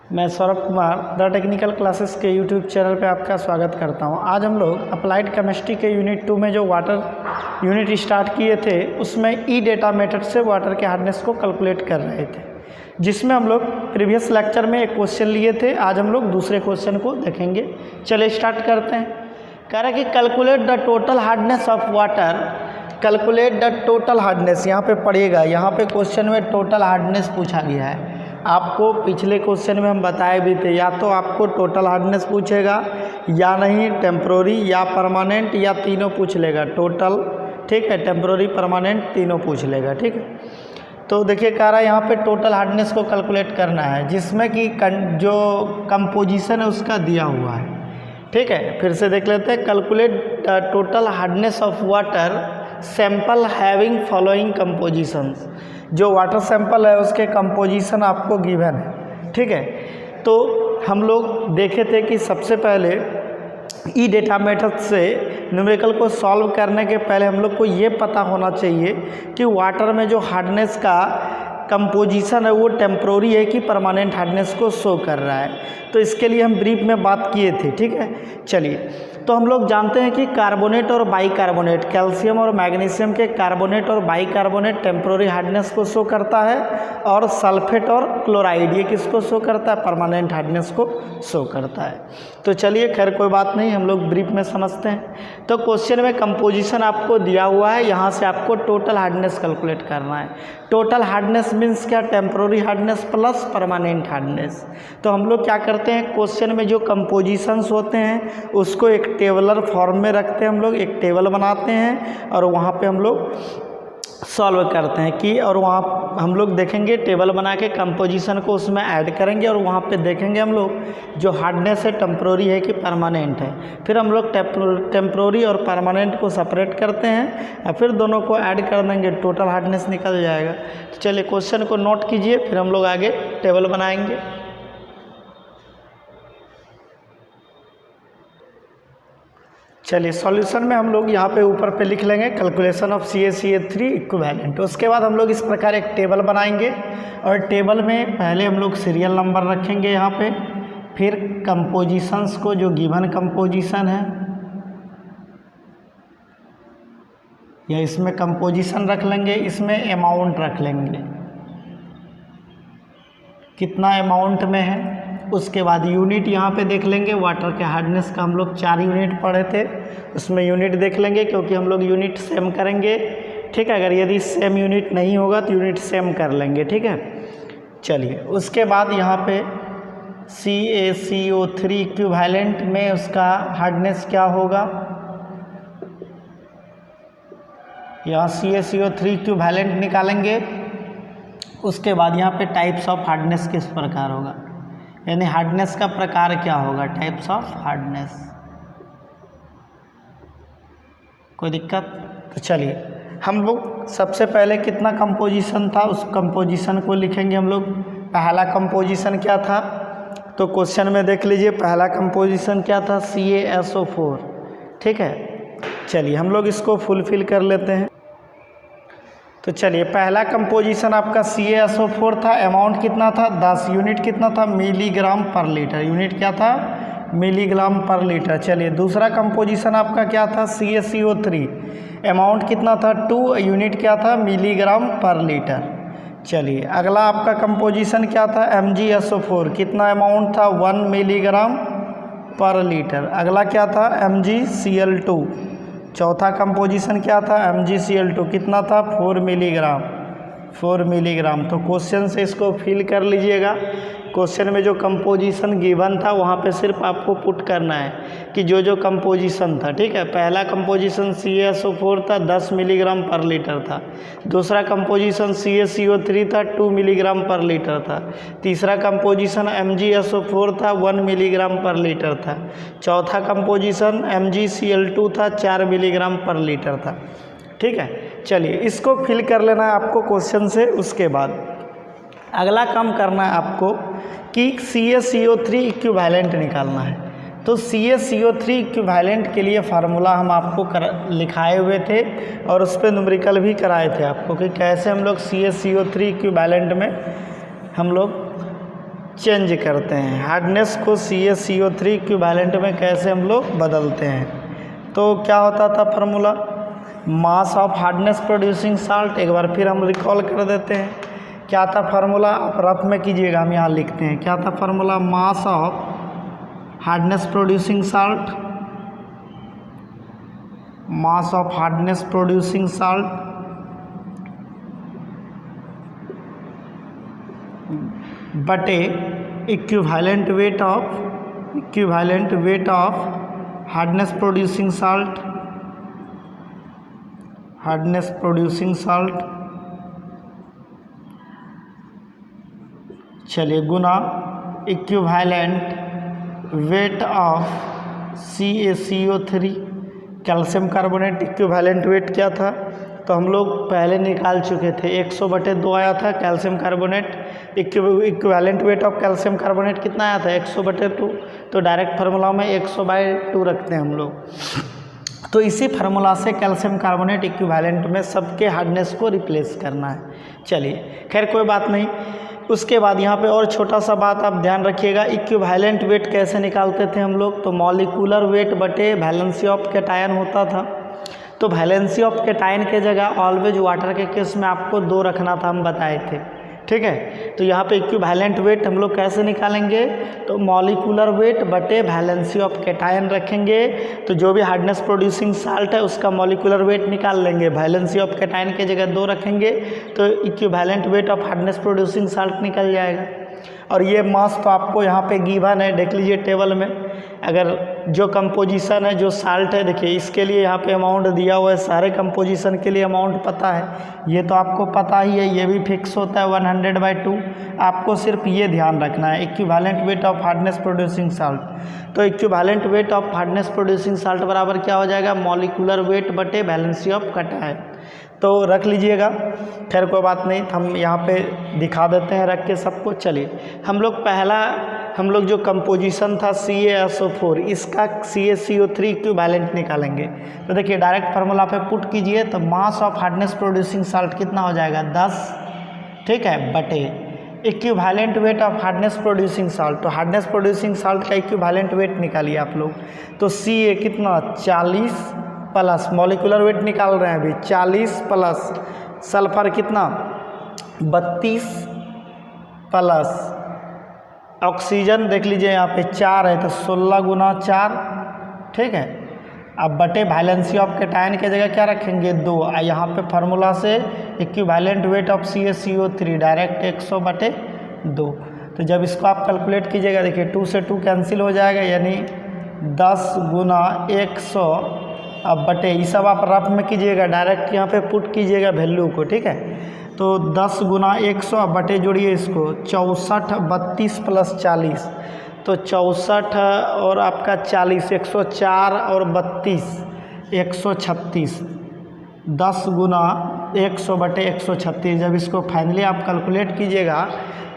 मैं Saurabh Kumar the technical classes के YouTube channel पे आपका स्वागत करता हूं। आज हम लोग अप्लाइड केमिस्ट्री के यूनिट 2 में जो वाटर यूनिट स्टार्ट किए थे उसमें ई डेटा मेथड से वाटर के हार्डनेस को कैलकुलेट कर रहे थे, जिसमें हम लोग प्रीवियस लेक्चर में एक क्वेश्चन लिए थे। आज हम लोग दूसरे क्वेश्चन को देखेंगे। चलिए स्टार्ट करते हैं। कह रहा है कि calculate the total hardness of water. Calculate the total hardness, यहाँ पे पढ़िएगा, यहाँ पे क्वेश्चन में टोटल हार्डनेस पूछा गया है। आपको पिछले क्वेश्चन में हम बताए भी थे, या तो आपको टोटल हार्डनेस पूछेगा या नहीं टेम्प्रोरी या परमानेंट, या तीनों पूछ लेगा टोटल, ठीक है, टेम्प्रोरी परमानेंट तीनों पूछ लेगा, ठीक है। तो देखिए कह रहा है यहाँ पे टोटल हार्डनेस को कैलकुलेट करना है, जिसमें कि जो कंपोजिशन है उसका दिया हुआ है, ठीक है। फिर से देख लेते हैं। Calculate the total hardness of water sample having following compositions. जो वाटर सैंपल है उसके कंपोजिशन आपको गिवन है, ठीक है। तो हम लोग देखे थे कि सबसे पहले ई डेटा मेथड से न्यूमेरिकल को सॉल्व करने के पहले हम लोग को ये पता होना चाहिए कि वाटर में जो हार्डनेस का कंपोजिशन है वो टेम्प्रोरी है कि परमानेंट हार्डनेस को शो कर रहा है। तो इसके लिए हम ब्रीफ में बात किए थे, ठीक है। चलिए, तो हम लोग जानते हैं कि कार्बोनेट और बाइकार्बोनेट, कैल्शियम और मैग्नीशियम के कार्बोनेट और बाइकार्बोनेट टेम्प्रोरी हार्डनेस को शो करता है, और सल्फेट और क्लोराइड ये किसको शो करता है? परमानेंट हार्डनेस को शो करता है। तो चलिए, खैर कोई बात नहीं, हम लोग ब्रीफ में समझते हैं। तो क्वेश्चन में कंपोजिशन आपको दिया हुआ है, यहाँ से आपको टोटल हार्डनेस कैलकुलेट करना है। टोटल हार्डनेस मीन्स क्या? Temporary hardness plus permanent hardness. तो हम लोग क्या करते हैं, क्वेश्चन में जो कंपोजिशंस होते हैं उसको एक टेबलर फॉर्म में रखते हैं, हम लोग एक टेबल बनाते हैं और वहाँ पे हम लोग सॉल्व करते हैं कि, और वहाँ हम लोग देखेंगे टेबल बना के कंपोजिशन को उसमें ऐड करेंगे, और वहाँ पे देखेंगे हम लोग जो हार्डनेस है टेम्प्रोरी है कि परमानेंट है। फिर हम लोग टेम्प्रोरी और परमानेंट को सेपरेट करते हैं और फिर दोनों को ऐड कर देंगे, टोटल हार्डनेस निकल जाएगा। तो चलिए क्वेश्चन को नोट कीजिए, फिर हम लोग आगे टेबल बनाएंगे। चलिए, सॉल्यूशन में हम लोग यहाँ पे ऊपर पे लिख लेंगे कैलकुलेशन ऑफ CaCO3 इक्विवेलेंट। उसके बाद हम लोग इस प्रकार एक टेबल बनाएंगे, और टेबल में पहले हम लोग सीरियल नंबर रखेंगे यहाँ पे, फिर कंपोजिशंस को, जो गिवन कंपोजिशन है, या इसमें कंपोजिशन रख लेंगे, इसमें अमाउंट रख लेंगे, कितना अमाउंट में है। उसके बाद यूनिट यहाँ पे देख लेंगे। वाटर के हार्डनेस का हम लोग 4 यूनिट पढ़े थे, उसमें यूनिट देख लेंगे, क्योंकि हम लोग यूनिट सेम करेंगे, ठीक है। अगर यदि सेम यूनिट नहीं होगा तो यूनिट सेम कर लेंगे, ठीक है। चलिए, उसके बाद यहाँ पे CaCO3 इक्विवेलेंट में उसका हार्डनेस क्या होगा, यहाँ CaCO3 इक्विवेलेंट निकालेंगे। उसके बाद यहाँ पे टाइप्स ऑफ हार्डनेस किस प्रकार होगा, यानी हार्डनेस का प्रकार क्या होगा, टाइप्स ऑफ हार्डनेस। कोई दिक्कत? तो चलिए, हम लोग सबसे पहले कितना कंपोजिशन था उस कंपोजिशन को लिखेंगे हम लोग। पहला कंपोजिशन क्या था, तो क्वेश्चन में देख लीजिए, पहला कंपोजिशन क्या था, CaSO4, ठीक है। चलिए हम लोग इसको फुलफिल कर लेते हैं। तो चलिए, पहला कंपोजिशन आपका CaSO4 था, अमाउंट कितना था, 10, यूनिट कितना था, मिलीग्राम पर लीटर, यूनिट क्या था, मिलीग्राम पर लीटर। चलिए, दूसरा कंपोजिशन आपका क्या था, CaCO3, अमाउंट कितना था, 2, यूनिट क्या था, मिलीग्राम पर लीटर। चलिए, अगला आपका कंपोजिशन क्या था, MgSO4, कितना अमाउंट था, 1 मिलीग्राम पर लीटर। अगला क्या था, MgCl2, चौथा कंपोजिशन क्या था, MgCl2, कितना था, 4 मिलीग्राम। तो क्वेश्चन से इसको फिल कर लीजिएगा। क्वेश्चन में जो कंपोजिशन गिवन था वहाँ पे सिर्फ आपको पुट करना है कि जो जो कंपोजिशन था, ठीक है। पहला कंपोजिशन CaSO4 था, 10 मिलीग्राम पर लीटर था। दूसरा कंपोजिशन CaCO3 था, 2 मिलीग्राम पर लीटर था। तीसरा कंपोजिशन MgSO4 था, 1 मिलीग्राम पर लीटर था। चौथा कंपोजिशन MgCl2 था, 4 मिलीग्राम पर लीटर था, ठीक है। चलिए, इसको फिल कर लेना है आपको क्वेश्चन से। उसके बाद अगला काम करना है आपको कि CaCO3 इक्विवेलेंट निकालना है। तो CaCO3 इक्विवेलेंट के लिए फार्मूला हम आपको लिखाए हुए थे, और उस पर न्यूमेरिकल भी कराए थे आपको कि कैसे हम लोग CaCO3 इक्विवेलेंट में हम लोग चेंज करते हैं, हार्डनेस को CaCO3 इक्विवेलेंट में कैसे हम लोग बदलते हैं। तो क्या होता था formula, mass of hardness producing salt, एक बार फिर हम रिकॉल कर देते हैं। क्या था फार्मूला, आप रफ में कीजिएगा, हम यहाँ लिखते हैं। क्या था formula, mass of hardness producing salt, mass of hardness producing salt बटे equivalent weight of hardness producing salt, hardness producing salt, चलिए, गुना equivalent weight of CaCO3 calcium carbonate. Equivalent weight क्या था, तो हम लोग पहले निकाल चुके थे, 100/2 आया था calcium carbonate. Equivalent weight of calcium carbonate कितना आया था, 100/2। तो डायरेक्ट फार्मूला में 100/2 रखते हैं हम लोग। तो इसी फार्मूला से कैल्शियम कार्बोनेट इक्विवेलेंट में सबके हार्डनेस को रिप्लेस करना है। चलिए, खैर कोई बात नहीं। उसके बाद यहाँ पे और छोटा सा बात आप ध्यान रखिएगा, इक्विवेलेंट वेट कैसे निकालते थे हम लोग, तो मॉलिक्यूलर वेट बटे वैलेंसी ऑफ कैटायन होता था। तो वैलेंसी ऑफ कैटायन के जगह ऑलवेज वाटर के केस में आपको 2 रखना था, हम बताए थे, ठीक है। तो यहाँ पे इक्विवेलेंट वेट हम लोग कैसे निकालेंगे, तो मॉलिक्यूलर वेट बटे वैलेंसी ऑफ कैटायन रखेंगे। तो जो भी हार्डनेस प्रोड्यूसिंग साल्ट है उसका मॉलिक्यूलर वेट निकाल लेंगे, वैलेंसी ऑफ कैटायन के जगह 2 रखेंगे, तो equivalent weight of hardness producing salt निकल जाएगा। और ये मास तो आपको यहाँ पे गिवन है, देख लीजिए टेबल में। अगर जो कंपोजिशन है, जो साल्ट है, देखिए इसके लिए यहाँ पे अमाउंट दिया हुआ है, सारे कंपोजिशन के लिए अमाउंट पता है, ये तो आपको पता ही है, ये भी फिक्स होता है 100/2। आपको सिर्फ ये ध्यान रखना है, equivalent weight of hardness producing salt. तो equivalent weight of hardness producing salt बराबर क्या हो जाएगा, मॉलिक्यूलर वेट बटे वैलेंसी ऑफ कैटायन। तो रख लीजिएगा, खैर कोई बात नहीं, हम यहाँ पे दिखा देते हैं रख के सबको। चलिए, हम लोग जो कंपोजिशन था CaSO4, इसका CaCO3 इक्विवेलेंट निकालेंगे। तो देखिए डायरेक्ट फार्मूला पे पुट कीजिए, तो मास ऑफ हार्डनेस प्रोड्यूसिंग साल्ट कितना हो जाएगा, 10, ठीक है, बटे equivalent weight of hardness producing salt. तो हार्डनेस प्रोड्यूसिंग साल्ट का इक्विवेलेंट वेट निकालिए आप लोग। तो Ca कितना, 40 प्लस मॉलिक्यूलर वेट निकाल रहे हैं अभी, 40 प्लस सल्फर कितना, 32 प्लस ऑक्सीजन देख लीजिए यहाँ पे 4 है, तो 16 गुना 4, ठीक है। अब बटे वैलेंसी ऑफ कैटायन के जगह क्या रखेंगे, 2। यहाँ पे फार्मूला से equivalent weight of CaCO3 direct 100/2। तो जब इसको आप कैलकुलेट कीजिएगा, देखिए 2 से 2 कैंसिल हो जाएगा, यानी 10 गुना 100 अब बटे, ये सब आप रफ में कीजिएगा, डायरेक्ट यहाँ पे पुट कीजिएगा वैल्यू को, ठीक है। तो 10 गुना 100 अब बटे जोड़िए इसको, 64, 32 प्लस 40, तो 64 और आपका 40, 104 और 32, 136, 10 गुना 100 बटे 136। जब इसको फाइनली आप कैलकुलेट कीजिएगा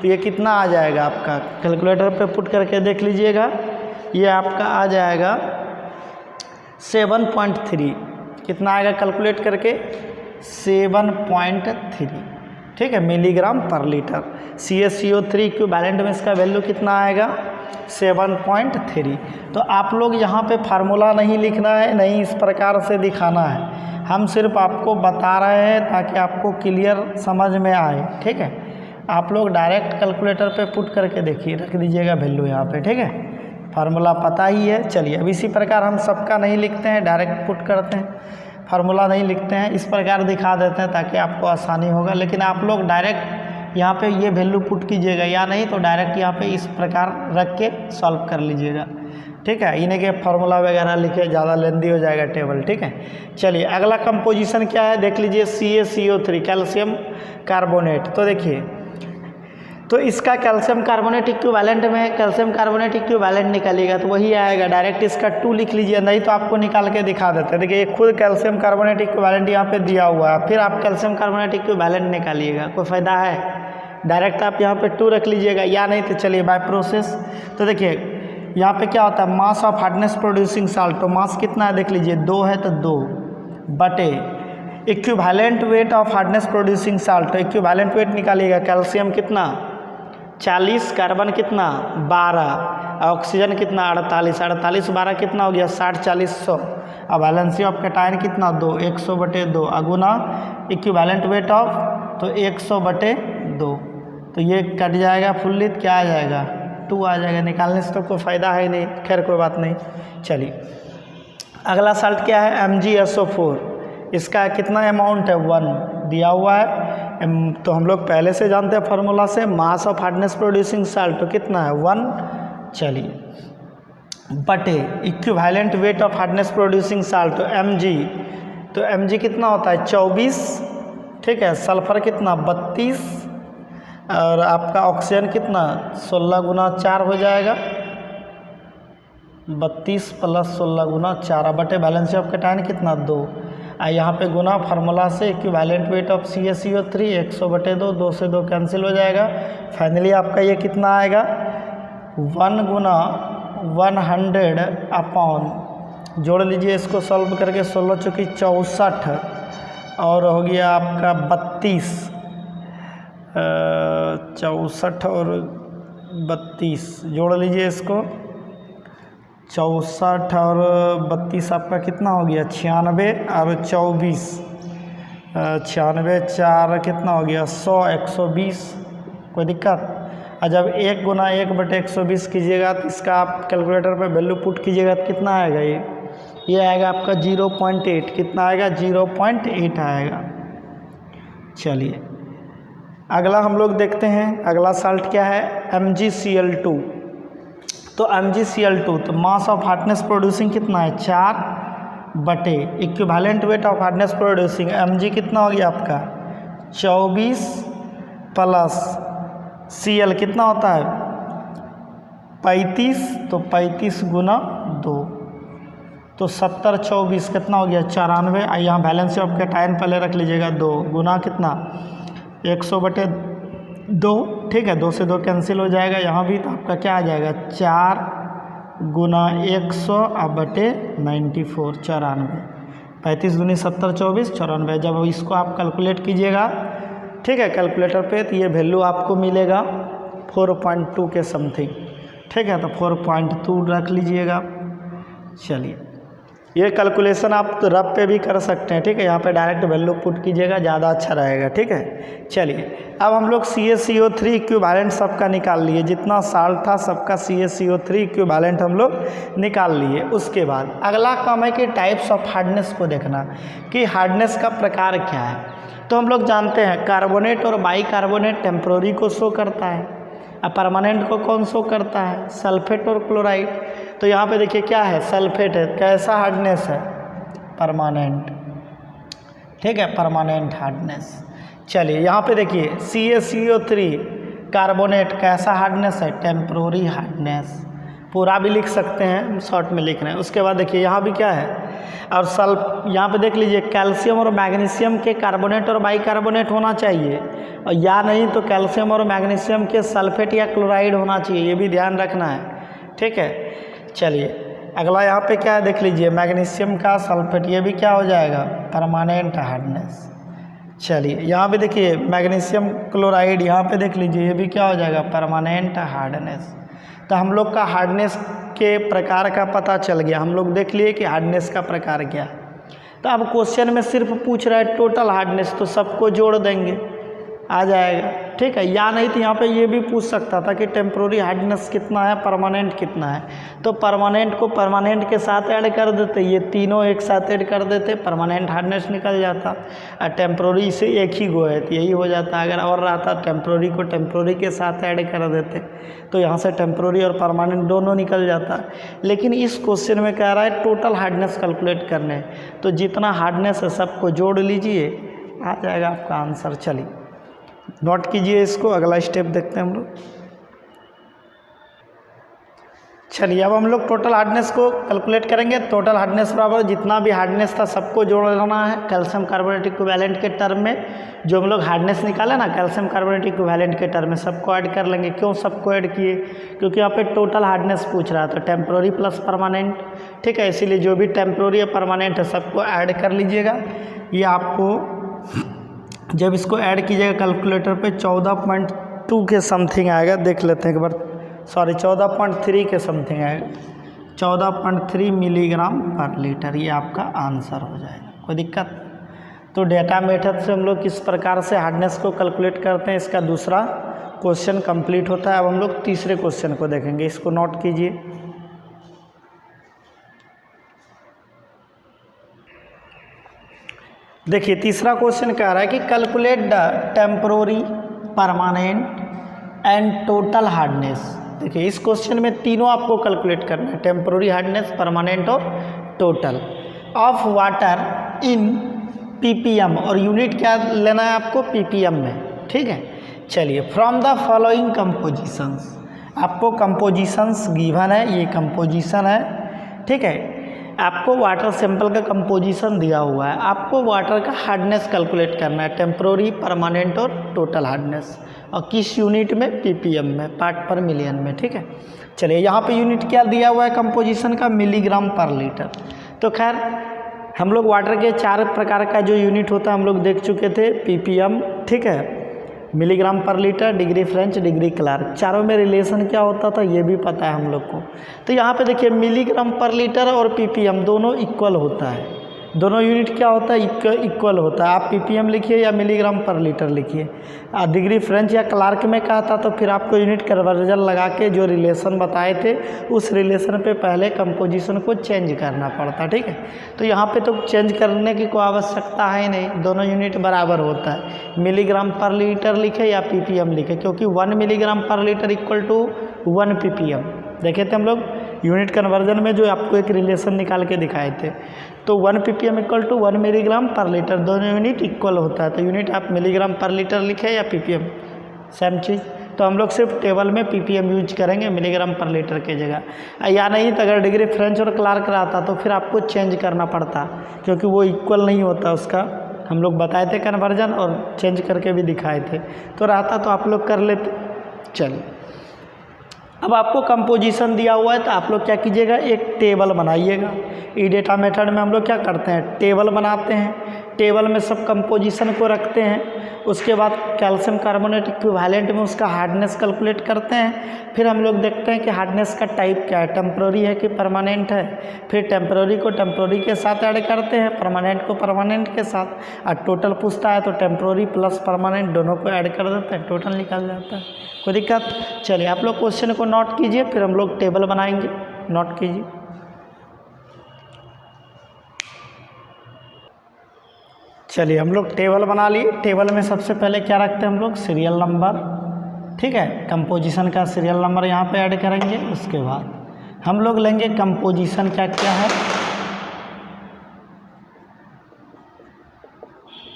तो ये कितना आ जाएगा, आपका कैलकुलेटर पे पुट करके देख लीजिएगा, ये आपका आ जाएगा 7.3। कितना आएगा कैलकुलेट करके, 7.3, ठीक है, मिलीग्राम पर लीटर। CaCO3 इक्विवेलेंट में इसका वैल्यू कितना आएगा, 7.3। तो आप लोग यहाँ पे फार्मूला नहीं लिखना है, नहीं इस प्रकार से दिखाना है, हम सिर्फ आपको बता रहे हैं ताकि आपको क्लियर समझ में आए, ठीक है। आप लोग डायरेक्ट कैलकुलेटर पे पुट करके देखिए, रख दीजिएगा वैल्यू यहाँ पे, ठीक है, फार्मूला पता ही है। चलिए, अब इसी प्रकार हम सबका नहीं लिखते हैं, डायरेक्ट पुट करते हैं, फार्मूला नहीं लिखते हैं, इस प्रकार दिखा देते हैं ताकि आपको आसानी होगा। लेकिन आप लोग डायरेक्ट यहाँ पे ये वैल्यू पुट कीजिएगा, या नहीं तो डायरेक्ट यहाँ पे इस प्रकार रख के सॉल्व कर लीजिएगा, ठीक है। इन्हें के फार्मूला वगैरह लिखे ज़्यादा लेंदी हो जाएगा टेबल, ठीक है। चलिए, अगला कंपोजिशन क्या है देख लीजिए, CaCO3 कैल्शियम कार्बोनेट। तो देखिए, तो इसका कैल्शियम कार्बोनेट इक्विवेलेंट में कैल्शियम कार्बोनेट इक्विवेलेंट निकालिएगा तो वही आएगा, डायरेक्ट इसका 2 लिख लीजिए, नहीं तो आपको निकाल के दिखा देते हैं। देखिए, ये खुद कैल्शियम कार्बोनेट इक्विवेलेंट यहाँ पे दिया हुआ है, फिर आप कैल्शियम कार्बोनेट इक्विवेलेंट निकालिएगा, कोई फ़ायदा है, डायरेक्ट आप यहाँ पे 2 रख लीजिएगा, या नहीं तो चलिए बाय प्रोसेस। तो देखिए यहाँ पे क्या होता है, मास ऑफ हार्डनेस प्रोड्यूसिंग साल्ट, तो मास कितना है देख लीजिए, 2 है, तो 2 बटे equivalent weight of hardness producing salt. तो इक्विवेलेंट वेट निकालिएगा, कैल्शियम कितना 40, कार्बन कितना 12, ऑक्सीजन कितना 48, 48 12 कितना हो गया 60, 40, 100। अब वैलेंसी ऑफ कैटायन कितना 2, 100/2 अगुना इक्विवेलेंट वेट ऑफ तो 100/2, तो ये कट जाएगा फुल्ली, क्या आ जाएगा 2 आ जाएगा। निकालने से तो कोई फ़ायदा है नहीं, खैर कोई बात नहीं। चलिए अगला साल्ट क्या है MgSO4, इसका कितना अमाउंट है 1 दिया हुआ है। तो हम लोग पहले से जानते हैं फार्मूला से, मास ऑफ हार्डनेस प्रोड्यूसिंग साल्ट तो कितना है 1, चलिए बटे equivalent weight of hardness producing salt तो Mg, तो Mg कितना होता है 24, ठीक है। सल्फर कितना 32 और आपका ऑक्सीजन कितना 16 × 4 हो जाएगा, 32 + 16 × 4 बटे बैलेंस ऑफ कैटायन कितना 2, यहाँ पे गुना फार्मूला से इक्विवेलेंट वेट ऑफ CaCO3 100/2, 2 से 2 कैंसिल हो जाएगा। फाइनली आपका ये कितना आएगा 1 × 100 जोड़ लीजिए इसको सॉल्व करके, 16 चौकी 64 और हो गया आपका 32, 64 और 32 जोड़ लीजिए इसको, 64 और 32 आपका कितना हो गया 96 और 24, 96 4 कितना हो गया 100, 120, कोई दिक्कत। और जब 1 × 1/120 कीजिएगा तो इसका आप कैलकुलेटर पे वैल्यू पुट कीजिएगा तो कितना आएगा, ये आएगा आपका 0.8, कितना आएगा 0.8 आएगा। चलिए अगला हम लोग देखते हैं, अगला साल्ट क्या है MgCl2, तो MgCl2 तो मास ऑफ हार्डनेस प्रोड्यूसिंग कितना है 4 बटे equivalent weight of hardness producing Mg कितना हो गया आपका 24 प्लस Cl कितना होता है 35, तो 35 × 2 तो 70, 24 कितना हो गया 94। यहाँ बैलेंस ऑफ कैटायन पहले रख लीजिएगा 2 गुना कितना 100/2, ठीक है, 2 से 2 कैंसिल हो जाएगा यहाँ भी, तो आपका क्या आ जाएगा 4 × 100/94, 94, 35 दूनी 70, 24, 94। जब इसको आप कैलकुलेट कीजिएगा, ठीक है, कैलकुलेटर पे, तो ये वैल्यू आपको मिलेगा 4.2 के समथिंग, ठीक है, तो 4.2 रख लीजिएगा। चलिए ये कैलकुलेशन आप तो रब पे भी कर सकते हैं, ठीक है, यहाँ पे डायरेक्ट वैल्यू पुट कीजिएगा, ज़्यादा अच्छा रहेगा, ठीक है। चलिए अब हम लोग CaCO3 इक्विवेलेंट सबका निकाल लिए, जितना साल्ट था सबका CaCO3 इक्विवेलेंट हम लोग निकाल लिए। उसके बाद अगला काम है कि टाइप्स ऑफ हार्डनेस को देखना कि हार्डनेस का प्रकार क्या है। तो हम लोग जानते हैं कार्बोनेट और बाइकार्बोनेट टेम्प्रोरी को शो करता है, और परमानेंट को कौन शो करता है सल्फेट और क्लोराइड। तो यहाँ पे देखिए क्या है सल्फेट है, कैसा हार्डनेस है परमानेंट, ठीक है, परमानेंट हार्डनेस। चलिए यहाँ पे देखिए CaCO3 कार्बोनेट कैसा हार्डनेस है टेम्प्रोरी हार्डनेस, पूरा भी लिख सकते हैं, शॉर्ट में लिख रहे हैं। उसके बाद देखिए यहाँ भी क्या है, और यहाँ पे देख लीजिए कैल्शियम और मैग्नीशियम के कार्बोनेट और बाइकार्बोनेट होना चाहिए, और या नहीं तो कैल्शियम और मैग्नीशियम के सल्फेट या क्लोराइड होना चाहिए, ये भी ध्यान रखना है, ठीक है। चलिए अगला यहाँ पे क्या है देख लीजिए, मैग्नीशियम का सल्फेट, ये भी क्या हो जाएगा परमानेंट हार्डनेस। चलिए यहाँ पे देखिए मैग्नीशियम क्लोराइड, यहाँ पे देख लीजिए ये भी क्या हो जाएगा परमानेंट हार्डनेस। तो हम लोग का हार्डनेस के प्रकार का पता चल गया, हम लोग देख लिए कि हार्डनेस का प्रकार क्या है। तो अब क्वेश्चन में सिर्फ पूछ रहा है टोटल हार्डनेस, तो सबको जोड़ देंगे आ जाएगा, ठीक है। या नहीं तो यहाँ पे ये भी पूछ सकता था कि टेम्प्रोरी हार्डनेस कितना है, परमानेंट कितना है, तो परमानेंट को परमानेंट के साथ ऐड कर देते, ये तीनों एक साथ ऐड कर देते, परमानेंट हार्डनेस निकल जाता, और टेम्प्रोरी से एक ही गो है तो यही हो जाता। अगर और रहता टेम्प्रोरी को टेम्प्रोरी के साथ ऐड कर देते तो यहाँ से टेम्प्रोरी और परमानेंट दोनों निकल जाता। लेकिन इस क्वेश्चन में कह रहा है टोटल हार्डनेस कैलकुलेट करने, तो जितना हार्डनेस है सबको जोड़ लीजिए, आ जाएगा आपका आंसर। चलिए नोट कीजिए इसको, अगला स्टेप देखते हैं हम लोग। चलिए अब हम लोग टोटल हार्डनेस को कैलकुलेट करेंगे। टोटल हार्डनेस बराबर जितना भी हार्डनेस था सबको जोड़ लेना है कैल्शियम कार्बोनेट इक्विवेलेंट के टर्म में। जो हम लोग हार्डनेस निकाले ना कैल्शियम कार्बोनेट इक्विवेलेंट के टर्म में सबको ऐड कर लेंगे। क्यों सबको ऐड किए, क्योंकि यहाँ पे टोटल हार्डनेस पूछ रहा है, तो टेम्प्रोरी प्लस परमानेंट, ठीक है, इसीलिए जो भी टेम्प्रोरी या परमानेंट है सबको ऐड कर लीजिएगा। ये आपको जब इसको ऐड कीजिएगा कैलकुलेटर पे 14.3 14.2 के समथिंग आएगा, देख लेते हैं एक बार, सॉरी 14.3 के समथिंग आएगा, 14.3 मिलीग्राम पर लीटर, ये आपका आंसर हो जाएगा। कोई दिक्कत? तो डेटा मेथड से हम लोग किस प्रकार से हार्डनेस को कैलकुलेट करते हैं, इसका दूसरा क्वेश्चन कंप्लीट होता है। अब हम लोग तीसरे क्वेश्चन को देखेंगे, इसको नोट कीजिए। देखिए तीसरा क्वेश्चन कह रहा है कि calculate the temporary, permanent and total hardness. देखिए इस क्वेश्चन में तीनों आपको कैलकुलेट करना है, टेम्पोररी हार्डनेस, परमानेंट और total of water in PPM, और यूनिट क्या लेना है आपको, पीपीएम में। ठीक है, चलिए फ्रॉम द फॉलोइंग कंपोजिशंस, आपको कंपोजिशंस गिवन है, ये कंपोजिशन है। ठीक है, आपको वाटर सैंपल का कंपोजिशन दिया हुआ है, आपको वाटर का हार्डनेस कैलकुलेट करना है, टेम्पोररी, परमानेंट और टोटल हार्डनेस, और किस यूनिट में, पीपीएम में, पार्ट पर मिलियन में। ठीक है, चलिए यहाँ पे यूनिट क्या दिया हुआ है कंपोजिशन का, मिलीग्राम पर लीटर। तो खैर हम लोग वाटर के 4 प्रकार का जो यूनिट होता है हम लोग देख चुके थे, पीपीएम, ठीक है, मिलीग्राम पर litre, degree French, degree Clark, चारों में रिलेशन क्या होता था ये भी पता है हम लोग को। तो यहाँ पे देखिए मिलीग्राम पर लीटर और पीपीएम दोनों इक्वल होता है, दोनों यूनिट क्या होता है, इक्वल होता है। आप पीपीएम लिखिए या मिलीग्राम पर लीटर लिखिए। डिग्री फ्रेंच या क्लार्क में कहा था तो फिर आपको यूनिट कन्वर्जन लगा के जो रिलेशन बताए थे उस रिलेशन पे पहले कंपोजिशन को चेंज करना पड़ता। ठीक है, तो यहाँ पे तो चेंज करने की कोई आवश्यकता है नहीं, दोनों यूनिट बराबर होता है, मिलीग्राम पर लीटर लिखे या पीपीएम लिखे, क्योंकि 1 मिलीग्राम पर लीटर इक्वल टू 1 पीपीएम। देखे थे हम लोग यूनिट कन्वर्जन में जो आपको एक रिलेशन निकाल के दिखाए थे, तो 1 पीपीएम इक्वल टू 1 मिलीग्राम पर लीटर, दोनों यूनिट इक्वल होता है। तो यूनिट आप मिलीग्राम पर लीटर लिखे या पीपीएम, सेम चीज़। तो हम लोग सिर्फ टेबल में पीपीएम यूज करेंगे मिलीग्राम पर लीटर की जगह, या नहीं तो अगर डिग्री फ्रेंच और क्लार्क रहता तो फिर आपको चेंज करना पड़ता, क्योंकि वो इक्वल नहीं होता उसका, हम लोग बताए थे कन्वर्जन और चेंज करके भी दिखाए थे, तो रहता तो आप लोग कर लेते। चलिए अब आपको कंपोजिशन दिया हुआ है तो आप लोग क्या कीजिएगा, एक टेबल बनाइएगा। ई डेटा मेथड में हम लोग क्या करते हैं, टेबल बनाते हैं, टेबल में सब कंपोजिशन को रखते हैं, उसके बाद कैल्शियम कार्बोनेट इक्विवेलेंट में उसका हार्डनेस कैलकुलेट करते हैं। फिर हम लोग देखते हैं कि हार्डनेस का टाइप क्या है, टेम्प्रोरी है कि परमानेंट है, फिर टेम्प्रोरी को टेम्प्रोरी के साथ ऐड करते हैं, परमानेंट को परमानेंट के साथ, और टोटल पूछता है तो टेम्प्रोरी प्लस परमानेंट दोनों को ऐड कर देते हैं, टोटल निकल जाता है। कोई दिक्कत? चलिए आप लोग क्वेश्चन को नोट कीजिए, फिर हम लोग टेबल बनाएंगे, नोट कीजिए। चलिए हम लोग टेबल बना लिए। टेबल में सबसे पहले क्या रखते हैं हम लोग, सीरियल नंबर। ठीक है, कंपोजिशन का सीरियल नंबर यहाँ पे ऐड करेंगे। उसके बाद हम लोग लेंगे कंपोजिशन क्या क्या है,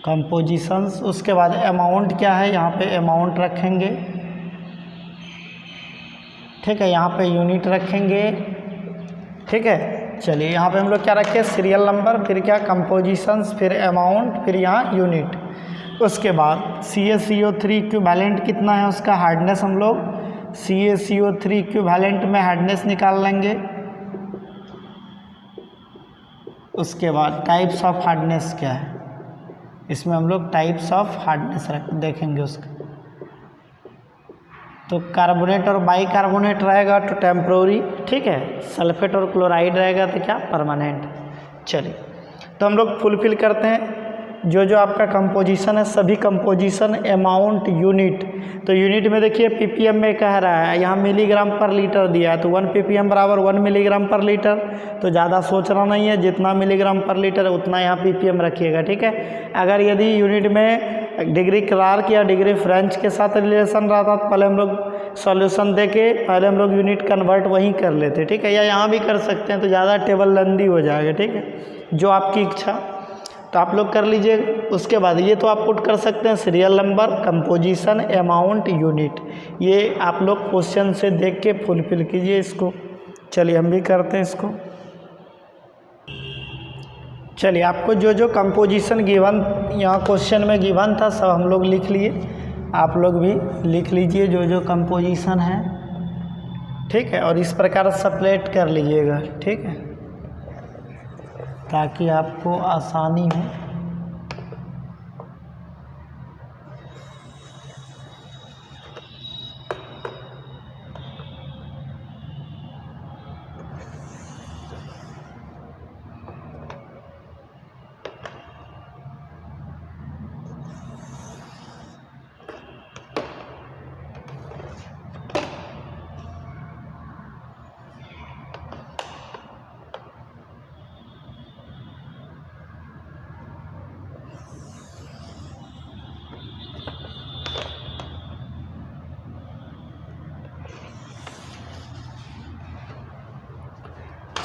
कंपोजिशंस। उसके बाद अमाउंट क्या है, यहाँ पे अमाउंट रखेंगे। ठीक है, यहाँ पे यूनिट रखेंगे। ठीक है, चलिए यहाँ पे हम लोग क्या रखें, सीरियल नंबर, फिर क्या कंपोजिशंस, फिर अमाउंट, फिर यहाँ यूनिट। उसके बाद CaCO3 इक्विवेलेंट कितना है उसका हार्डनेस, हम लोग CaCO3 इक्विवेलेंट में हार्डनेस निकाल लेंगे। उसके बाद टाइप्स ऑफ हार्डनेस क्या है, इसमें हम लोग टाइप्स ऑफ हार्डनेस देखेंगे उसका। तो कार्बोनेट और बाइकार्बोनेट रहेगा तो टेम्प्रोरी, ठीक है, सल्फेट और क्लोराइड रहेगा तो क्या, परमानेंट। चलिए तो हम लोग फुलफिल करते हैं जो जो आपका कंपोजिशन है, सभी कंपोजिशन, अमाउंट, यूनिट। तो यूनिट में देखिए पीपीएम में कह रहा है, यहाँ मिलीग्राम पर लीटर दिया है, तो 1 पीपीएम बराबर 1 मिलीग्राम पर लीटर। तो ज़्यादा सोचना नहीं है, जितना मिलीग्राम पर लीटर उतना यहाँ पीपीएम रखिएगा। ठीक है, अगर यदि यूनिट में डिग्री क्लार्क या डिग्री फ्रेंच के साथ रिलेशन रहता तो पहले हम लोग सॉल्यूशन दे के पहले हम लोग यूनिट कन्वर्ट वहीं कर लेते। ठीक है, या यहाँ भी कर सकते हैं, तो ज़्यादा टेबल लंबी हो जाएगा। ठीक है, जो आपकी इच्छा, तो आप लोग कर लीजिए। उसके बाद ये तो आप पुट कर सकते हैं serial number, composition, amount, unit, ये आप लोग क्वेश्चन से देख के फुलफिल कीजिए इसको। चलिए हम भी करते हैं इसको। चलिए आपको जो जो कंपोजिशन गिवन यहाँ क्वेश्चन में गिवन था सब हम लोग लिख लिए, आप लोग भी लिख लीजिए जो जो कंपोजिशन है। ठीक है, और इस प्रकार सेपरेट कर लीजिएगा। ठीक है, ताकि आपको आसानी हो।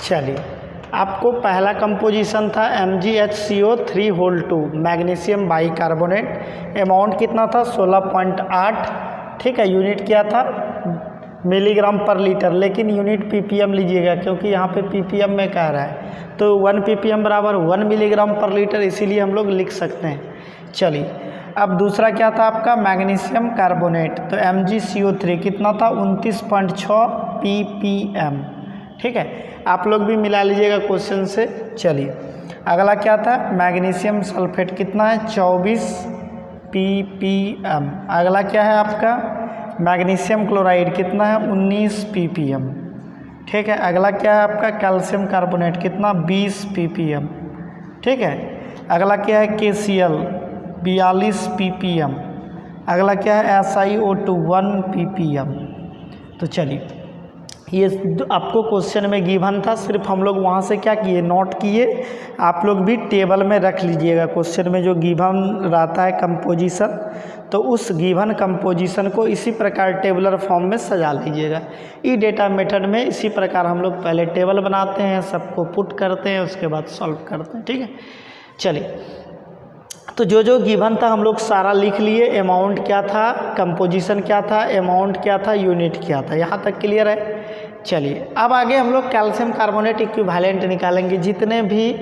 चलिए, आपको पहला कंपोजिशन था MgHCO3 मैग्नीशियम बाइकार्बोनेट। अमाउंट कितना था 16.8, ठीक है। यूनिट क्या था मिलीग्राम पर लीटर, लेकिन यूनिट ppm लीजिएगा क्योंकि यहाँ पे ppm में कह रहा है, तो 1 ppm बराबर 1 मिलीग्राम पर लीटर, इसीलिए हम लोग लिख सकते हैं। चलिए, अब दूसरा क्या था आपका मैग्नीशियम कार्बोनेट, तो MgCO3 कितना था 29.6 ppm, ठीक है। आप लोग भी मिला लीजिएगा क्वेश्चन से। चलिए, अगला क्या था मैग्नीशियम सल्फेट, कितना है 24 ppm। अगला क्या है आपका मैग्नीशियम क्लोराइड, कितना है 19 ppm, ठीक है। अगला क्या है आपका कैल्शियम कार्बोनेट, कितना 20 ppm, ठीक है। अगला क्या है KCl 42 ppm। अगला क्या है SiO2 1 ppm। तो चलिए, ये आपको क्वेश्चन में गिवन था, सिर्फ हम लोग वहाँ से क्या किए नोट किए, आप लोग भी टेबल में रख लीजिएगा। क्वेश्चन में जो गिवन रहता है कंपोजिशन, तो उस गिवन कंपोजिशन को इसी प्रकार टेबलर फॉर्म में सजा लीजिएगा। ई डेटा मेथड में इसी प्रकार हम लोग पहले टेबल बनाते हैं, सबको पुट करते हैं, उसके बाद सॉल्व करते हैं, ठीक है। चलिए, तो जो जो गिवन था हम लोग सारा लिख लिए। अमाउंट क्या था, कंपोजिशन क्या था, अमाउंट क्या था, यूनिट क्या था, यहाँ तक क्लियर है। चलिए, अब आगे हम लोग कैल्शियम कार्बोनेट इक्विवेलेंट निकालेंगे। जितने भी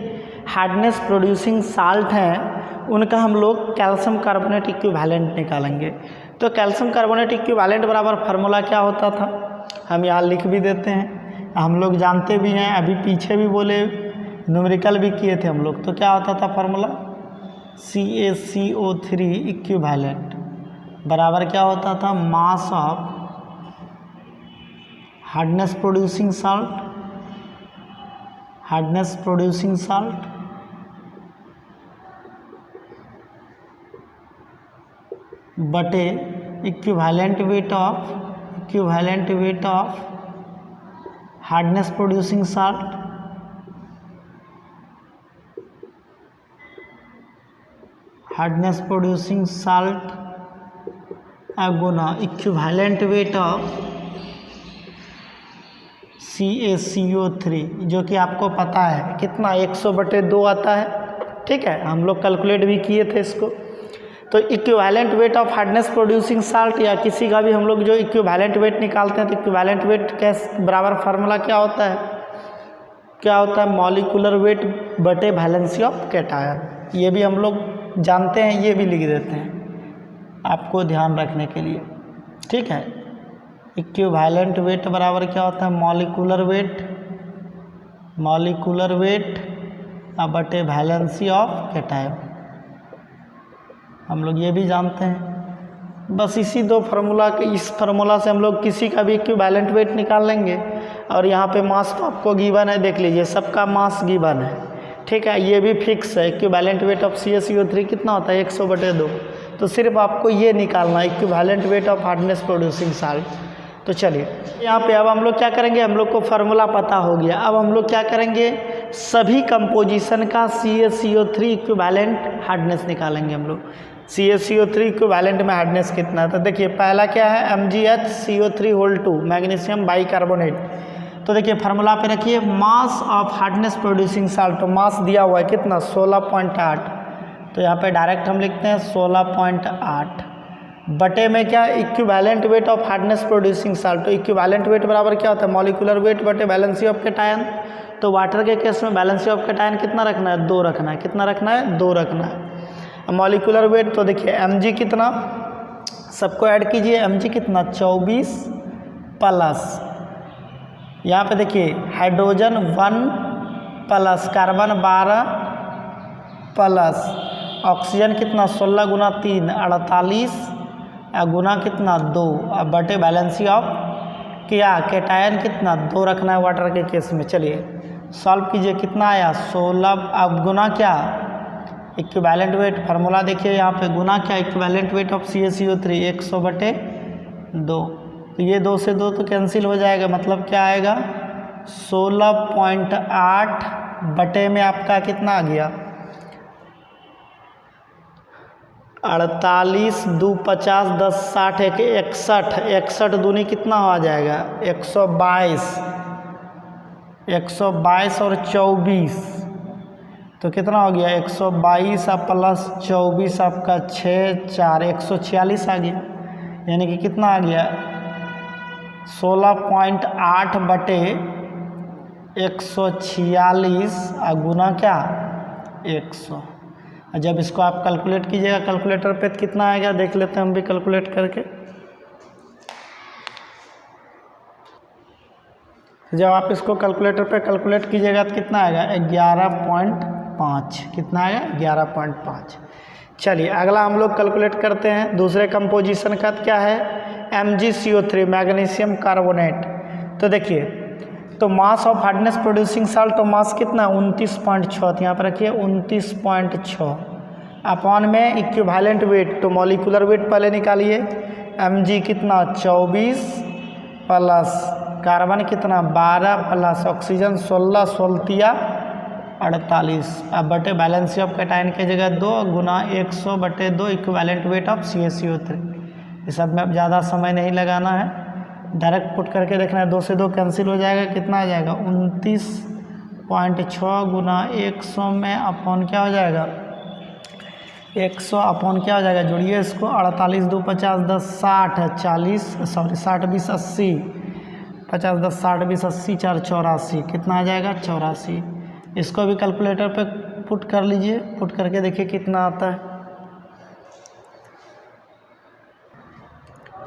हार्डनेस प्रोड्यूसिंग साल्ट हैं उनका हम लोग कैल्शियम कार्बोनेट इक्विवेलेंट निकालेंगे। तो कैल्शियम कार्बोनेट इक्विवेलेंट बराबर फार्मूला क्या होता था, हम यहाँ लिख भी देते हैं, हम लोग जानते भी हैं, अभी पीछे भी बोले न्यूमेरिकल भी किए थे हम लोग। तो क्या होता था फार्मूला CaCO3 इक्विवेलेंट बराबर क्या होता था mass of hardness producing salt बटे equivalent weight of hardness producing salt गुना इक्विवेलेंट वेट ऑफ CaCO3, जो कि आपको पता है कितना 100/2 आता है, ठीक है। हम लोग कैलकुलेट भी किए थे इसको। तो equivalent weight of hardness producing salt या किसी का भी हम लोग जो इक्विवेलेंट वेट निकालते हैं, तो इक्विवेलेंट वेट कैसे बराबर फार्मूला क्या होता है, मॉलिक्यूलर वेट बटे वैलेंसी ऑफ कैटायन। ये भी हम लोग जानते हैं, ये भी लिख देते हैं आपको ध्यान रखने के लिए, ठीक है। इक्विवेलेंट वेट बराबर क्या होता है मॉलिक्यूलर वेट बटे वैलेंसी ऑफ कैटायन, हम लोग ये भी जानते हैं। बस इसी दो फार्मूला के, इस फार्मूला से हम लोग किसी का भी इक्विवेलेंट वेट निकाल लेंगे। और यहाँ पे मास तो आपको गिवन है, देख लीजिए सबका मास गिवन है, ठीक है। ये भी फिक्स है, इक्विवेलेंट वेट ऑफ CaCO3 कितना होता है 100/2। तो सिर्फ आपको ये निकालना है equivalent weight of hardness producing salt. तो चलिए, यहाँ पे अब हम लोग क्या करेंगे, हम लोग को फार्मूला पता हो गया। अब हम लोग क्या करेंगे, सभी कंपोजिशन का CaCO3 इक्विवेलेंट हार्डनेस निकालेंगे हम लोग। CaCO3 इक्विवेलेंट में हार्डनेस कितना है, तो देखिए पहला क्या है MgHCO3 मैग्नीशियम बाइकार्बोनेट। तो देखिए फार्मूला पे रखिए मास ऑफ हार्डनेस प्रोड्यूसिंग साल्ट, तो मास दिया हुआ है कितना 16.8, तो यहाँ पे डायरेक्ट हम लिखते हैं 16.8 बटे में क्या equivalent weight of hardness producing salt. तो इक्विवेलेंट वेट बराबर क्या होता है मॉलिक्यूलर वेट बटे वैलेंसी ऑफ कैटायन। तो वाटर के केस में वैलेंसी ऑफ कैटायन कितना रखना है 2 रखना है, कितना रखना है 2 रखना है। मॉलिक्यूलर वेट तो देखिए Mg कितना, सबको ऐड कीजिए, Mg कितना 24 प्लस, यहाँ पे देखिए hydrogen 1 plus carbon 12 plus oxygen कितना 16 गुना 3 48 गुना कितना 2 बटे वैलेंसी ऑफ क्या कैटायन कितना 2 रखना है वाटर के केस में। चलिए सॉल्व कीजिए, कितना आया 16, अब गुना क्या इक्विवेलेंट वेट, फार्मूला देखिए यहाँ पे गुना क्या इक्विवेलेंट वेट ऑफ CaCO3 100/2। तो ये 2 से 2 तो कैंसिल हो जाएगा, मतलब क्या आएगा 16.8 बटे में आपका कितना आ गया 48 2 50 10 60 61 61 दूनी कितना हो जाएगा 122 122 और 24 तो कितना हो गया 122 प्लस 24 आपका 6 4 146 आ गया, यानी कि कितना आ गया 16.8 बटे 146 गुना क्या 100। जब इसको आप कैलकुलेट कीजिएगा कैलकुलेटर पे तो कितना आएगा देख लेते हैं हम भी कैलकुलेट करके। जब आप इसको कैलकुलेटर पे कैलकुलेट कीजिएगा तो कितना आएगा 11.5, कितना आएगा 11.5। चलिए अगला हम लोग कैलकुलेट करते हैं दूसरे कंपोजिशन का क्या है MgCO3 मैग्नीशियम कार्बोनेट। तो देखिए तो मास ऑफ हार्डनेस प्रोड्यूसिंग साल्ट तो मास कितना 29.6, तो यहाँ पर रखिए 29.6 अपॉन में इक्विवेलेंट वेट तो मॉलिकुलर वेट पहले निकालिए Mg कितना 24 प्लस कार्बन कितना 12 प्लस ऑक्सीजन 16 16 48 अब बटे बैलेंस ऑफ कैटायन के जगह 2 गुना 100 बटे 2 इक्विवेलेंट वेट ऑफ CaCO3। ये सब में अब ज़्यादा समय नहीं लगाना है, डायरेक्ट पुट करके देखना है, 2 से 2 कैंसिल हो जाएगा, कितना आ जाएगा 29.6 गुना 100 में अपॉन क्या हो जाएगा 100 अपॉन क्या हो जाएगा जोड़िए इसको 48 2 50 10 60 40 सॉरी 60 20 80 50 10 60 20 80 4 84 कितना आ जाएगा 84। इसको भी कैलकुलेटर पे पुट कर लीजिए, पुट करके देखिए कितना आता है।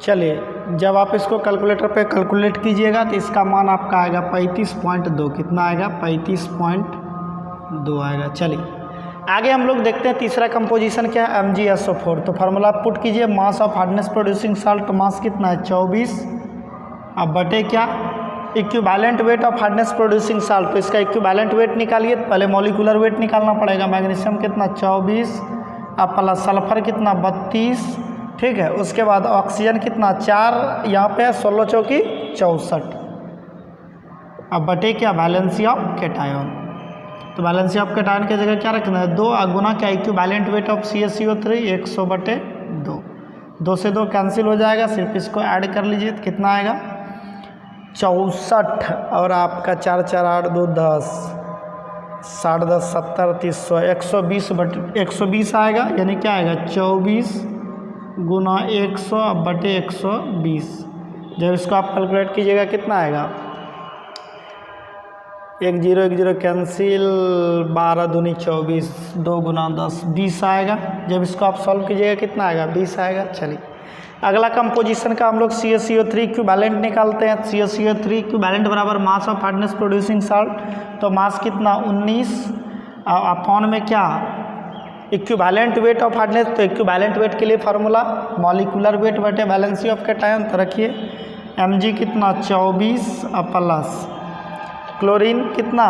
चलिए जब आप इसको कैलकुलेटर पे कैलकुलेट कीजिएगा तो इसका मान आपका आएगा 35.2, कितना आएगा 35.2 आएगा। चलिए आगे हम लोग देखते हैं तीसरा कंपोजिशन क्या है MgSO4। तो फार्मूला पुट कीजिए mass of hardness producing salt mass कितना है 24 अब बटे क्या equivalent weight of hardness producing salt. तो इसका इक्विवेलेंट वेट निकालिए, पहले मॉलिकुलर वेट निकालना पड़ेगा। मैग्नीशियम कितना 24 अब प्लस सल्फर कितना 32, ठीक है। उसके बाद ऑक्सीजन कितना 4 यहाँ पे 16 चौकी 64 अब बटे क्या वैलेंसी ऑफ कैटायन। तो वैलेंसी ऑफ कैटायन की जगह क्या रखना है 2 गुना क्या इक्विवेलेंट वेट ऑफ CaCO3 100 बटे 2, 2 से 2 कैंसिल हो जाएगा, सिर्फ इसको ऐड कर लीजिए तो कितना आएगा 64 और आपका 4 4 8 2 10 60 10 70 300 120 बटे 120 आएगा, यानी क्या आएगा 24 गुना 100 बटे 120। जब इसको आप कैलकुलेट कीजिएगा कितना आएगा 1 0 1 0 कैंसिल 12 दूनी 24 2 गुना 10 20 आएगा। जब इसको आप सॉल्व कीजिएगा कितना आएगा 20 आएगा। चलिए अगला कंपोजिशन का हम लोग CaCO3 इक्विवेलेंट निकालते हैं। CaCO3 इक्विवेलेंट बराबर मास ऑफ हार्डनेस प्रोड्यूसिंग साल्ट, तो मास कितना 19 अपॉन में क्या इक्विवेलेंट वेट ऑफ हार्डनेस। तो इक्विवेलेंट वेट के लिए फार्मूला मॉलिकुलर वेट बटे वैलेंसी ऑफ कैटायन। तो रखिए Mg कितना 24 प्लस क्लोरीन कितना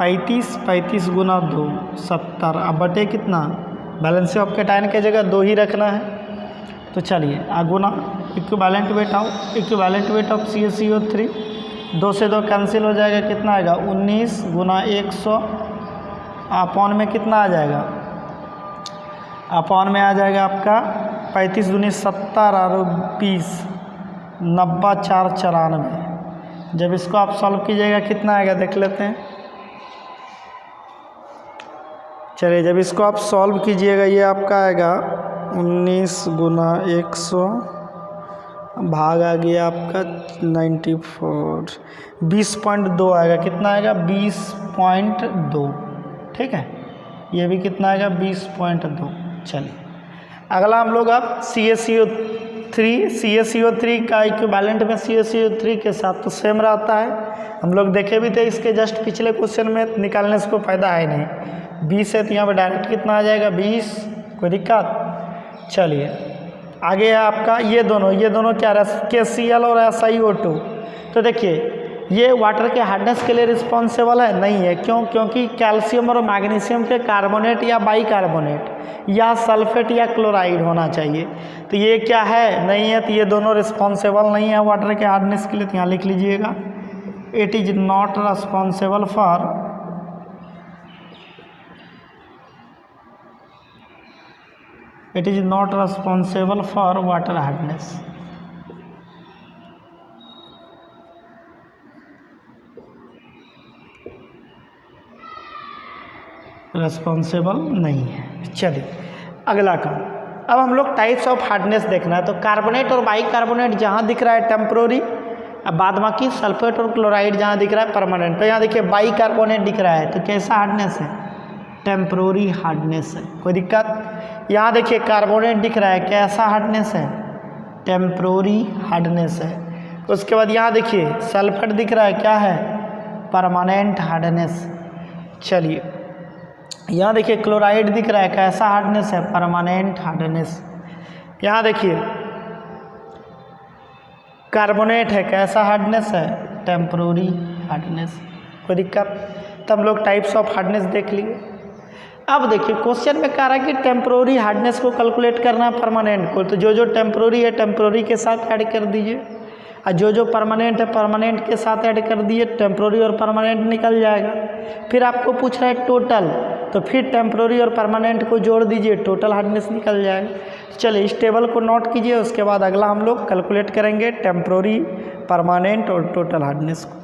35 35 गुना 2 70 अब बटे कितना वैलेंसी ऑफ कैटायन के जगह 2 ही रखना है। तो चलिए गुना इक्विवेलेंट वेट ऑफ CaCO3 2 से 2 कैंसिल हो जाएगा, कितना आएगा 19 गुना 100 अपॉन में कितना आ जाएगा अपॉन में आ जाएगा आपका 35 दूनी 70 और 20 90 4 94। जब इसको आप सॉल्व कीजिएगा कितना आएगा देख लेते हैं। चलिए जब इसको आप सॉल्व कीजिएगा ये आपका आएगा 19 गुना 100 भाग आ गया आपका 94 20.2 आएगा, कितना आएगा 20.2, ठीक है। ये भी कितना आएगा 20.2। चलिए अगला हम लोग अब CaCO3 का इक्विवेलेंट में CaCO3 के साथ तो सेम रहता है, हम लोग देखे भी थे इसके जस्ट पिछले क्वेश्चन में, निकालने से कोई फ़ायदा है नहीं। 20 है तो यहाँ पर डायरेक्ट कितना आ जाएगा 20, कोई दिक्कत। चलिए आगे है आपका ये दोनों क्या KCl और SiO2। तो देखिए ये वाटर के हार्डनेस के लिए रिस्पॉन्सिबल है नहीं है, क्यों? क्योंकि कैल्शियम और मैग्नीशियम के कार्बोनेट या बाइकार्बोनेट या सल्फेट या क्लोराइड होना चाहिए। तो ये क्या है नहीं है, तो ये दोनों रिस्पॉन्सिबल नहीं है वाटर के हार्डनेस के लिए। तो यहाँ लिख लीजिएगा it is not responsible for water hardness. Responsible नहीं है। चलिए अगला काम, अब हम लोग टाइप्स ऑफ हार्डनेस देखना है। तो कार्बोनेट और बाइकार्बोनेट जहाँ दिख रहा है टेम्प्रोरी, अब बाद बाकी सल्फेट और क्लोराइड जहाँ दिख रहा है परमानेंट। तो यहाँ देखिए बाइकार्बोनेट दिख रहा है, तो कैसा हार्डनेस है? टेम्प्रोरी हार्डनेस है, कोई दिक्कत। यहाँ देखिए कार्बोनेट दिख रहा है, कैसा हार्डनेस है? टेम्प्रोरी हार्डनेस है। उसके बाद यहाँ देखिए सल्फेट दिख रहा है, क्या है? Permanent hardness. चलिए यहाँ देखिए क्लोराइड दिख रहा है, कैसा हार्डनेस है? Permanent hardness. यहाँ देखिए कार्बोनेट है, कैसा हार्डनेस है? टेम्प्रोरी हार्डनेस, कोई दिक्कत। तो हम लोग टाइप्स ऑफ हार्डनेस देख लिए। अब देखिए क्वेश्चन में कह रहा है कि टेम्प्रोरी हार्डनेस को कैलकुलेट करना है परमानेंट को। तो जो जो टेम्प्रोरी है टेम्प्रोरी के साथ ऐड कर दीजिए, और जो जो परमानेंट है परमानेंट के साथ ऐड कर दिए, टेम्प्रोरी और परमानेंट निकल जाएगा। फिर आपको पूछ रहा है टोटल, तो फिर टेम्प्रोरी और परमानेंट को जोड़ दीजिए, टोटल हार्डनेस निकल जाएगा। चलिए इस टेबल को नोट कीजिए, उसके बाद अगला हम लोग कैलकुलेट करेंगे टेम्प्रोरी, परमानेंट और टोटल हार्डनेस को।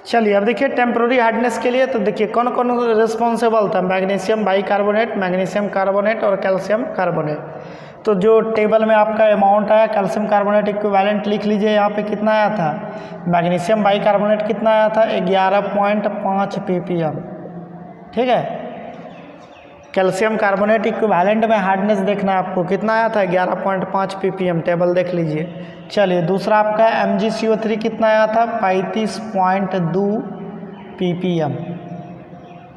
चलिए अब देखिए टेम्प्रोरी हार्डनेस के लिए, तो देखिए कौन कौन रिस्पॉन्सिबल था? मैग्नीशियम बाइकार्बोनेट, मैग्नीशियम कार्बोनेट और कैल्शियम कार्बोनेट। तो जो टेबल में आपका अमाउंट आया कैल्शियम कार्बोनेट इक्विवेलेंट लिख लीजिए, यहाँ पे कितना आया था? मैग्नीशियम बाइकार्बोनेट कितना आया था? 11.5 ppm, ठीक है। कैल्शियम कार्बोनेट इक्विवेलेंट में हार्डनेस देखना है आपको, कितना आया था? 11.5 ppm, टेबल देख लीजिए। चलिए दूसरा आपका MgCO3 कितना आया था? 35.2 ppm।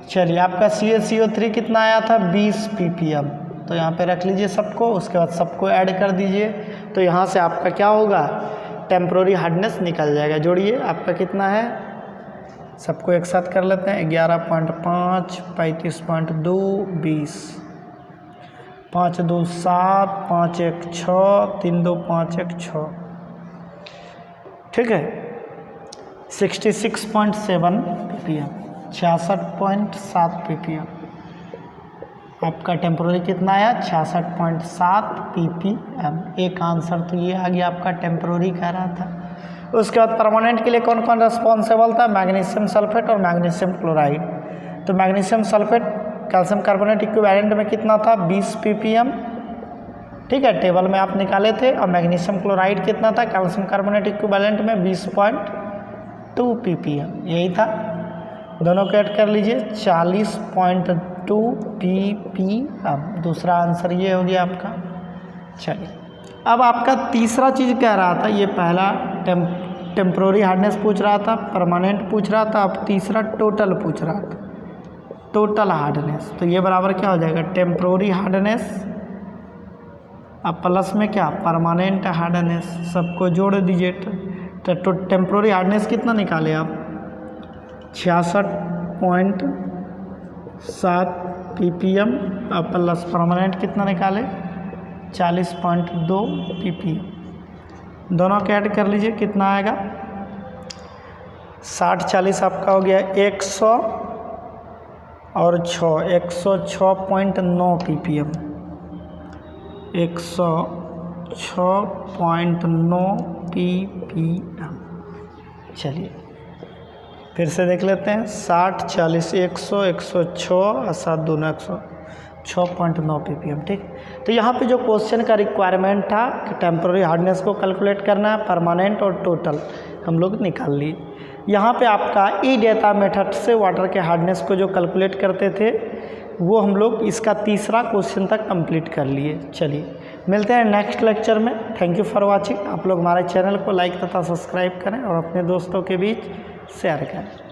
चलिए आपका CaCO3 कितना आया था? 20 ppm। तो यहाँ पे रख लीजिए सबको, उसके बाद सबको ऐड कर दीजिए, तो यहाँ से आपका क्या होगा? टेम्प्रोरी हार्डनेस निकल जाएगा। जोड़िए आपका कितना है, सबको एक साथ कर लेते हैं। 11.5, 35.2, 20, 5 2 7, 5 1 6, 3 2 5 1 6, ठीक है। 66.7 ppm, 66.7 ppm। आपका टेम्प्रोरी कितना आया? 66.7 ppm। एक आंसर तो ये आ गया आपका, टेम्प्रोरी कह रहा था। उसके बाद परमानेंट के लिए कौन कौन रिस्पॉन्सिबल था? मैग्नीशियम सल्फेट और मैग्नीशियम क्लोराइड। तो magnesium sulphate calcium carbonate equivalent में कितना था? 20 ppm, ठीक है, टेबल में आप निकाले थे। और मैग्नीशियम क्लोराइड कितना था कैल्शियम कार्बोनेट इक्विवेलेंट में? 20.2 ppm, यही था। दोनों को ऐड कर लीजिए, 40.2 ppm। दूसरा आंसर ये हो गया आपका। चलिए अब आपका तीसरा चीज़ कह रहा था, ये पहला टेम्प्रोरी हार्डनेस पूछ रहा था, परमानेंट पूछ रहा था, अब तीसरा टोटल पूछ रहा था, टोटल हार्डनेस। तो ये बराबर क्या हो जाएगा? टेम्प्रोरी हार्डनेस अब प्लस में क्या? Permanent hardness. सबको जोड़ दीजिए। तो टेम्प्रोरी हार्डनेस कितना निकाले आप? 66.7 ppm। अब प्लस परमानेंट कितना निकाले? 40.2 ppm। दोनों को ऐड कर लीजिए, कितना आएगा? 60 40 आपका हो गया 100 और 6, 106.9 ppm, 106.9 ppm। चलिए फिर से देख लेते हैं, 60 40 100, 106 और 7 दूना 106.9 ppm, ठीक। तो यहाँ पे जो क्वेश्चन का रिक्वायरमेंट था कि टेम्प्रोरी हार्डनेस को कैलकुलेट करना है, परमानेंट और टोटल, हम लोग निकाल लिए। यहाँ पे आपका ई डेटा मेथड से वाटर के हार्डनेस को जो कैलकुलेट करते थे वो हम लोग इसका तीसरा क्वेश्चन तक कंप्लीट कर लिए। चलिए मिलते हैं नेक्स्ट लेक्चर में। Thank you for watching. आप लोग हमारे चैनल को लाइक तथा सब्सक्राइब करें और अपने दोस्तों के बीच शेयर करें।